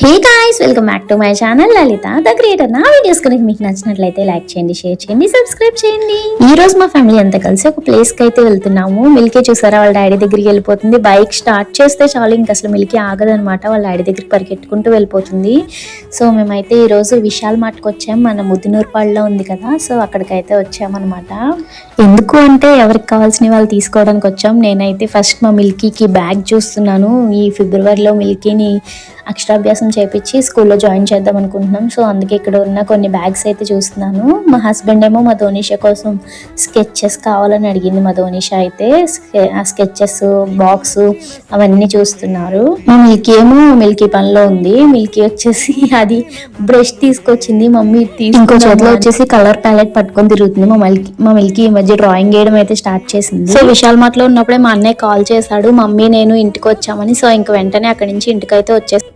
Hey guys, welcome back to my channel Lalitha the creator. నా videos కనుక మీకు నచ్చినట్లయితే లైక్ చేయండి, షేర్ చేయండి, సబ్స్క్రైబ్ చేయండి. ఈ రోజు మా ఫ్యామిలీ అంతా కలిసి ఒక ప్లేస్ కి అయితే వెళ్తున్నాము. మిల్కీ చూసారా, వాళ్ళ డాడీ దగ్గరికి వెళ్ళిపోతుంది. బైక్ స్టార్ట్ చేస్తే చాలు ఇంకా అసలు మిల్కీ ఆగదనమాట. వాళ్ళ డాడీ దగ్గరికి పరిగెట్టుకుంటూ వెళ్ళిపోతుంది. సో మేమైతే ఈ రోజు విశాల్ మార్ట్కి వచ్చాము. మన ముద్దునూరుపాడులో ఉంది కదా, సో అక్కడికైతే వచ్చామన్నమాట. ఎందుకు అంటే ఎవరికి కావాల్సిన వాళ్ళు తీసుకోవడానికి వచ్చాం. నేనైతే ఫస్ట్ మా మిల్కీకి బ్యాగ్ చూస్తున్నాను. ఈ ఫిబ్రవరిలో మిల్కీని అక్షరాభ్యాసం చేపించి స్కూల్లో జాయిన్ చేద్దాం అనుకుంటున్నాం. సో అందుకే ఇక్కడ ఉన్న కొన్ని బ్యాగ్స్ అయితే చూస్తున్నాను. మా హస్బెండ్ ఏమో మా ధోనిషా కోసం స్కెచెస్ కావాలని అడిగింది. మా ధోనిషా అయితే ఆ స్కెచెస్ బాక్స్ అవన్నీ చూస్తున్నారు. మా మిల్కీ ఏమో మిల్కీ పనిలో ఉంది. మిల్కీ వచ్చేసి అది బ్రష్ తీసుకొచ్చింది, మమ్మీ ఇంకో చేతిలో వచ్చేసి కలర్ ప్యాలెట్ పట్టుకొని తిరుగుతుంది. మా మిల్కీ ఈ మధ్య డ్రాయింగ్ వేయడం అయితే స్టార్ట్ చేసింది. సో విశాల్ మార్ట్ లో ఉన్నప్పుడే మా అన్నయ్య కాల్ చేశాడు, మమ్మీ నేను ఇంటికి వచ్చామని. సో ఇంక వెంటనే అక్కడి నుంచి ఇంటికైతే వచ్చేసి